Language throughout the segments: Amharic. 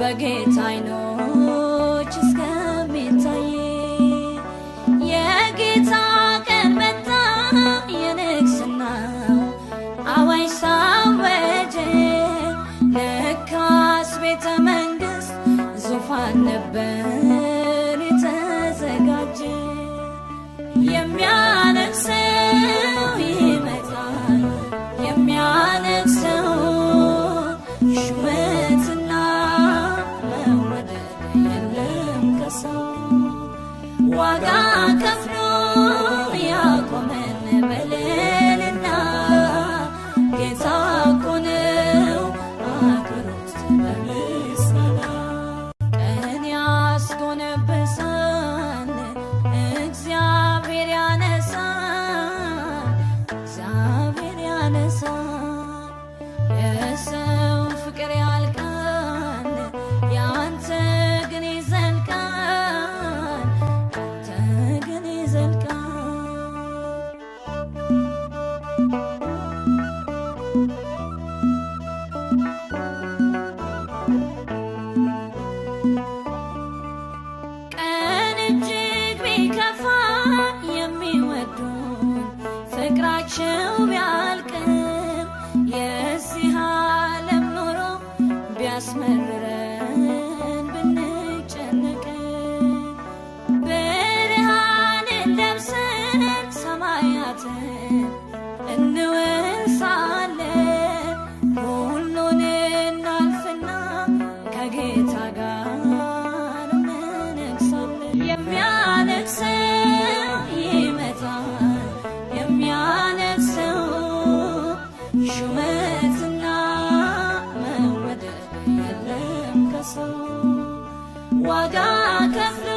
በጌታ ዓይኖች እስከሚታይ የጌታ ቀን መጣ የንግሥናው አዋጅ ሳወጀ ለካስ ቤተ መንግሥት ዙፋን ነበር የተዘጋጀ የሚያነግሠው ይመጣል የሚያነግሠው ሹመትና መወደድ የለም ከሰው ዋጋ ከፍሎ ያቆመን በልልና ጌታ እኮ ነው አክብሩት በምስጋና ቀን ያስጎነበሳል እግዚአብሔር ያነሳል እግዚአብሔር ያነሳል የሰው ፍቅር ያልቃል ያንተ ግን ይዘልቃል ያንተ ግን ይዘልቃል ቀን እጅግ ቢከፋ የሚወዱን ፍቅራቸው ቢያልቅም የዚህ ዓለም ኑሮ ቢያስመርረን ብንጨነቅም ብርሃንን ለብሰን ሰማያትን እንወርሳለን ሁሉን እናልፍና ከጌታ ጋር እንነግሣለን የሚያነግሠው ይመጣል የሚያነግሠው ሹመትና መወደድ የለም ከሰው ዋጋ ከፍሎ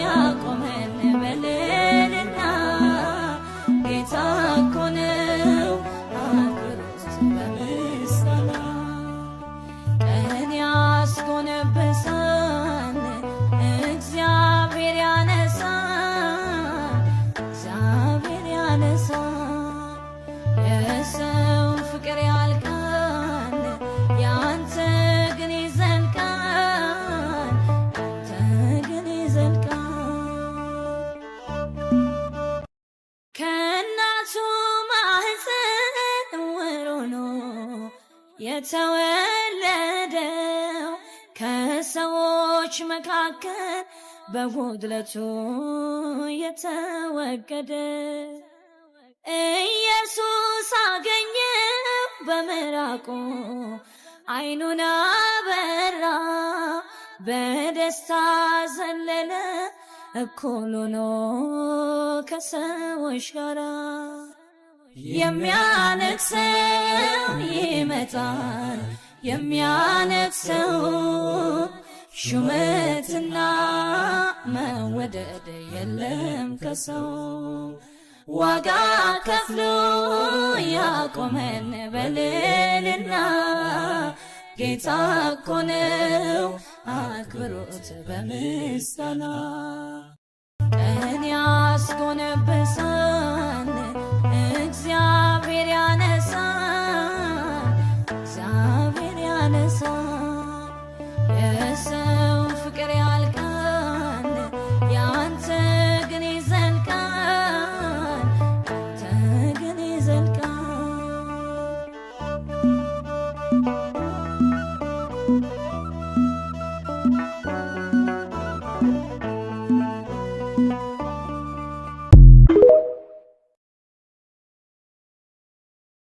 ያቆመን በልልና ጌታ እኮ ነው አክብሩት በምስጋና ቀን ያስጎነበሳል እግዚአብሔር ያነሳል እግዚአብሔር ያነሳል የሰው ፍቅር ያልቃል ያንተ ግን ይዘልቃል ያንተ ግን ይዘልቃል ከእናቱ ማህፀን ዕውር ሆኖ የተወለደው ከሰዎች መካከል በጉድለቱ የተወገደ ኢየሱስ አገኘው በምራቁ ዓይኑን አበራ በደስታ ዘለለ እኩል ሆኖ ከሰዎች ጋራ የሚያነግሠው ይመጣል የሚያነግሠው ሹመትና መወደድ የለም ከሰው ዋጋ ከፍሎ ያቆመን በልልና ጌታ እኮ ነው አክብሩት በምስጋና ቀን ያስጎነበሳል